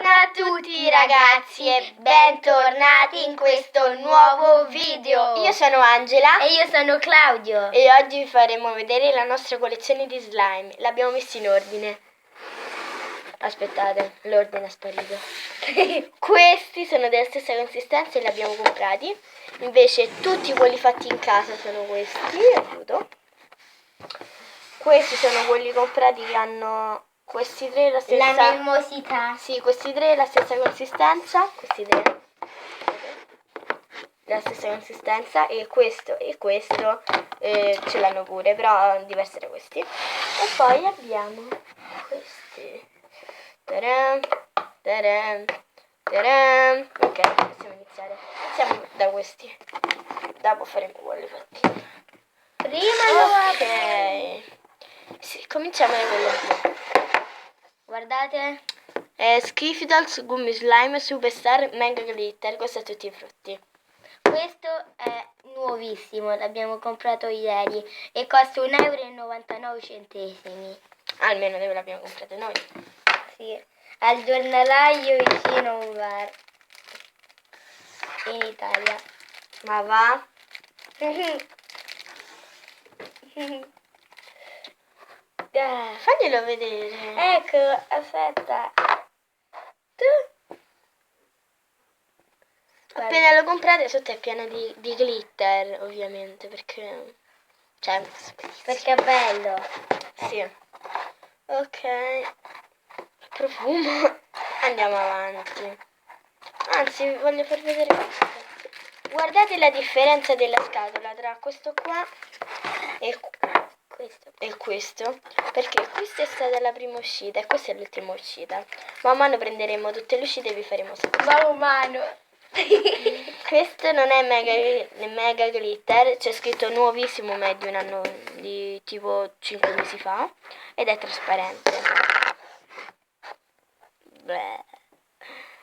Buongiorno a tutti ragazzi e bentornati in questo nuovo video. Io sono Angela E io sono Claudio. e oggi vi faremo vedere la nostra collezione di slime. L'abbiamo messa in ordine. Aspettate, l'ordine è sparito. Questi sono della stessa consistenza e li abbiamo comprati. Invece tutti quelli fatti in casa sono questi. Aiuto. Questi sono quelli comprati che hanno questi tre la stessa... La mimosità. Sì, questi tre la stessa consistenza. Questi tre. La stessa consistenza e questo ce l'hanno pure, però diversi da questi. E poi abbiamo questi. Taram, taram, taram. Ok, possiamo iniziare. Iniziamo da questi. Dopo faremo quelli fatti. Prima Ok. Sì, cominciamo da quello blu. Guardate. Skiffydolls, Gummy Slime, Superstar, Mega Glitter. Questo è tutti i frutti. Questo è nuovissimo, l'abbiamo comprato ieri e costa 1,99 €. Almeno dove l'abbiamo comprato noi. Sì, al giornalaio vicino a un bar in Italia. Ma va? Faglielo vedere. Ecco, aspetta. Tu? Appena lo comprate sotto è pieno di glitter, ovviamente, perché... Cioè, Perché è bello. sì. Ok. Profumo. Andiamo avanti. Anzi, voglio far vedere questo. Guardate la differenza della scatola tra questo qua e questo, perché questa è stata la prima uscita e questa è l'ultima uscita. Man mano prenderemo tutte le uscite e vi faremo sapere. Ma umano. Questo non è mega glitter, c'è scritto nuovissimo made di un anno, di tipo 5 mesi fa, ed è trasparente. Beh,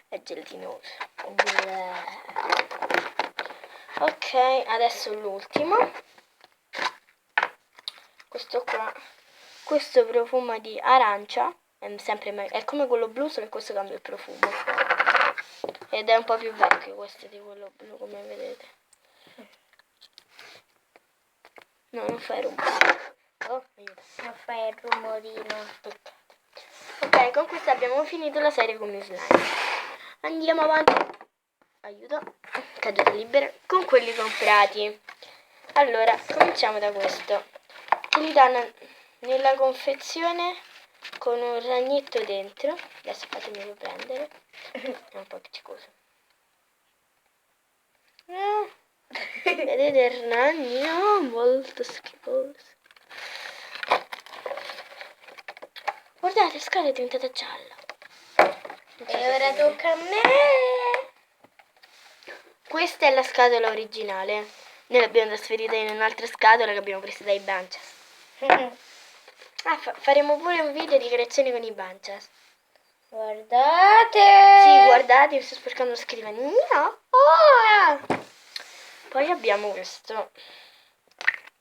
è gelatinoso. Beh. Ok, adesso l'ultimo. Questo qua, questo profumo di arancia, è come quello blu, solo che questo cambia il profumo. Ed è un po' più vecchio questo di quello blu, come vedete. No, non fai rumore. Oh, aiuto. Non fai il rumorino. Ok, con questo abbiamo finito la serie con i slime. Andiamo avanti. Aiuto. Caduta libera. Con quelli comprati. Allora, cominciamo da questo. Che li danno nella confezione con un ragnetto dentro. Adesso fatemelo prendere. È un po' appiccicoso. Vedete il ragno? Molto schifoso. Guardate, Scarlett è diventata gialla. E ora tocca a me. Questa è la scatola originale. Noi l'abbiamo trasferita in un'altra scatola che abbiamo preso dai Banchas. Faremo pure un video di creazione con i Banchas. Guardate. Sì, guardate, mi sto sporcando la scrivania. Oh! Poi abbiamo questo.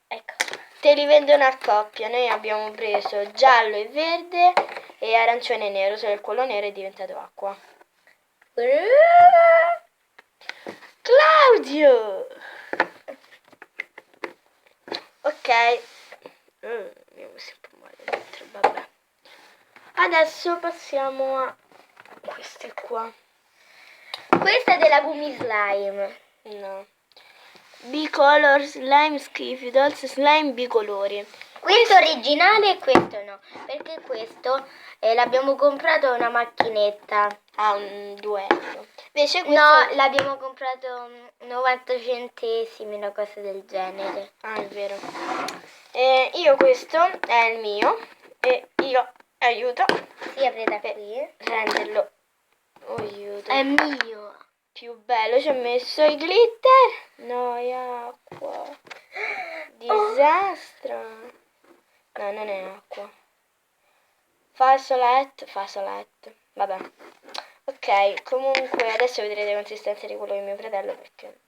Ecco. Te li vendono a coppia. Noi abbiamo preso giallo e verde e arancione e nero, solo che quello nero è diventato acqua. Claudio! Ok. Vediamo se un po' male dentro, vabbè. Adesso passiamo a queste qua. Questa è della Gummy Slime. No. Bicolor slime Skiffydolls slime bicolori. Questo originale e questo no, perché questo l'abbiamo comprato a una macchinetta. Ah, un 2 euro. Invece questo... No, l'abbiamo comprato 90 centesimi, una cosa del genere. Ah, è vero. Io questo è il mio e io aiuto. Sì, aprite qui. Renderlo. Aiuto. È mio. Più bello, ci ho messo i glitter. No, è acqua. Disastro. No, non è acqua. Fasolette. Vabbè. Ok, comunque adesso vedrete la consistenza di quello di mio fratello perché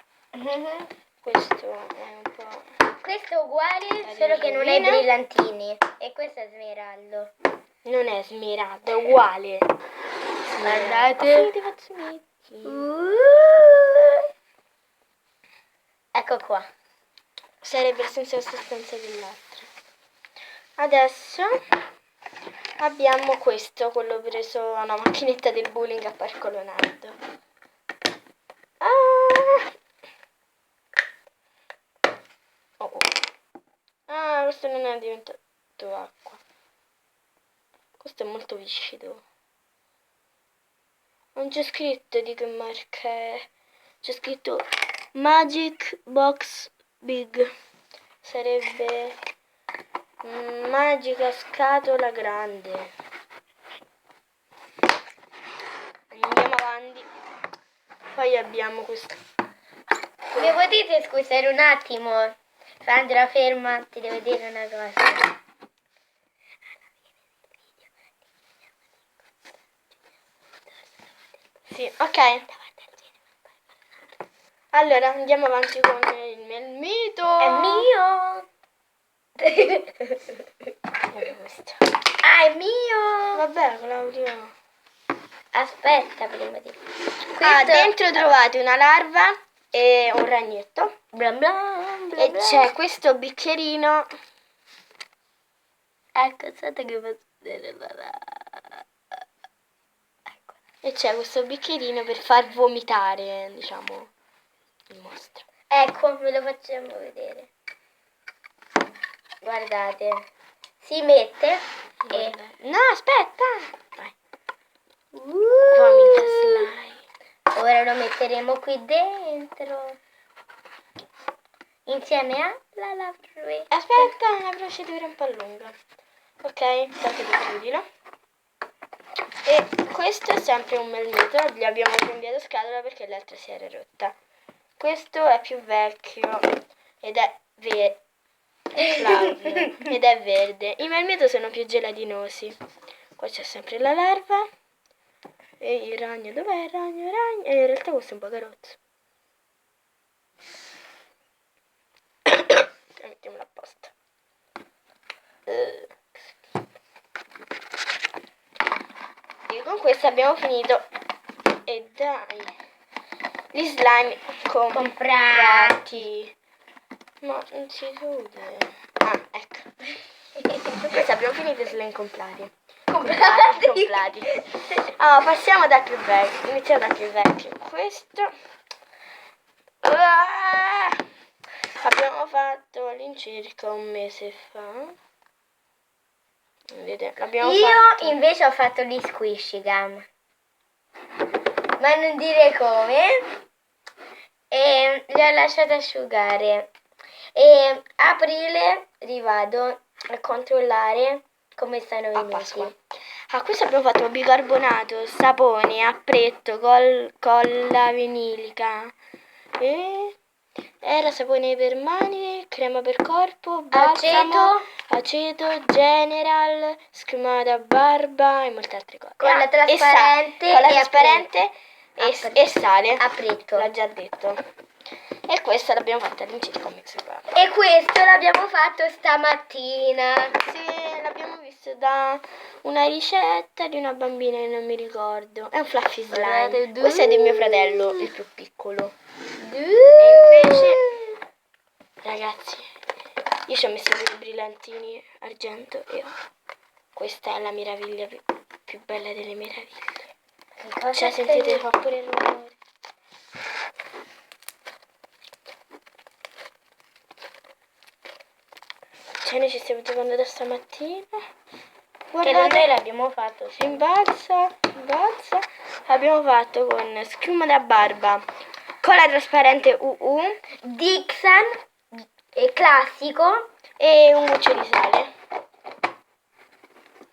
questo è un po'... Questo è uguale, solo che non è brillantini. E questo è smeraldo. Non è smeraldo, è uguale. Guardate. Ti faccio Mickey. Ecco qua. Sarebbe la stessa sostanza dell'altro. Adesso abbiamo questo, quello preso a una macchinetta del bowling a Parco Leonardo. Questo non è diventato acqua. Questo è molto viscido. Non c'è scritto di che marca è. C'è scritto Magic Box Big. Sarebbe Magica Scatola Grande. Andiamo avanti. Poi abbiamo questo. Mi potete scusare un attimo? Sandra, ferma, ti devo dire una cosa. Sì, ok. Allora, andiamo avanti con il mito. È mio! Questo. Ah, è mio! Vabbè, Claudio. Aspetta prima di... Dentro trovate una larva e un ragnetto. Bla bla, bla E bla. c'è questo bicchierino. Ecco, aspetta che posso vedere Ecco. E c'è questo bicchierino per far vomitare, diciamo, il mostro. Ecco, ve lo facciamo vedere. Guardate. Si mette e... No, aspetta! Vai. Vomita slime. Ora lo metteremo qui dentro. Insieme alla lavretta. Aspetta, è una procedura un po' lunga. Ok, tanto che chiudilo. E questo è sempre un melmito, gli abbiamo cambiato scatola perché l'altra si era rotta. Questo è più vecchio ed è Claudio, ed è verde. I melmito sono più gelatinosi. Qua c'è sempre la larva. E il ragno, dov'è il ragno? E in realtà questo è un po' carozzo. Mettiamolo apposta. E con questo abbiamo finito. E dai, gli slime comprati. Ma non si chiude. Ecco. Con questo abbiamo finito i slime comprati. Comprati. Passiamo dal più vecchio. Iniziamo dal più vecchio. Questo. Abbiamo fatto all'incirca un mese fa. Vedete, l'abbiamo fatto. Io invece ho fatto gli squishy gum. Ma non dire come. E li ho lasciati asciugare. E a aprile rivado a controllare come stanno A venuti. Pasqua. Questo abbiamo fatto bicarbonato, sapone, appretto, colla vinilica. E era sapone per mani, crema per corpo, balsamo, aceto, general, schiumata barba e molte altre cose. Colla trasparente Colla e trasparente e sale. Appretto. L'ho già detto. E questa l'abbiamo fatta all'incirca un mese fa. E questo l'abbiamo fatto stamattina. Sì, l'abbiimo visto da una ricetta di una bambina che non mi ricordo. È un fluffy slime. Questo è del mio fratello, il più piccolo. E invece, ragazzi, io ci ho messo dei brillantini argento e questa è la meraviglia più bella delle meraviglie. Cioè, sentite, fa pure il rumore. Cioè, noi ci stiamo giocando da stamattina. Guardate, che noi l'abbiamo fatto. Si imbalza. Abbiamo fatto con schiuma da barba, colla trasparente UU, Dixon classico e un goccio di sale.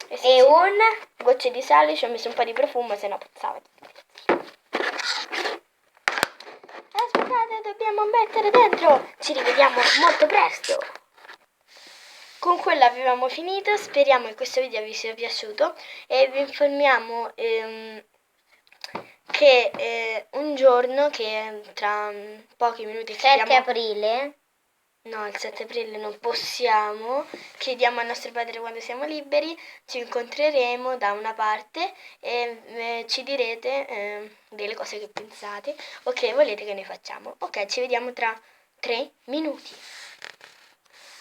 E un goccio di sale, ci ho messo un po' di profumo, se no puzzava. Aspettate, dobbiamo mettere dentro. Ci rivediamo molto presto. Con quello avevamo finito, speriamo che questo video vi sia piaciuto e vi informiamo che un giorno, che tra pochi minuti 7 aprile No, il 7 aprile non possiamo. Chiediamo al nostro padre quando siamo liberi. Ci incontreremo da una parte e ci direte delle cose che pensate o che volete che ne facciamo. Ok, ci vediamo tra 3 minuti.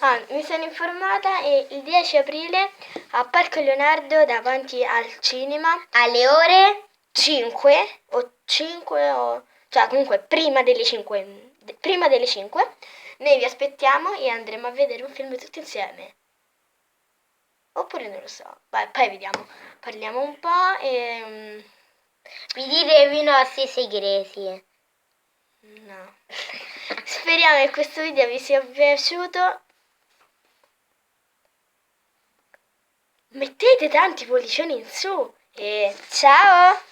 Ah, mi sono informata e il 10 aprile a Parco Leonardo davanti al cinema Alle ore 5 o 5 o cioè comunque prima delle 5 noi vi aspettiamo e andremo a vedere un film tutti insieme. Oppure non lo so. Vai, poi vediamo. Parliamo un po' e vi diremo i nostri segreti. no. Speriamo che questo video vi sia piaciuto. Mettete tanti pollicioni in su e ciao!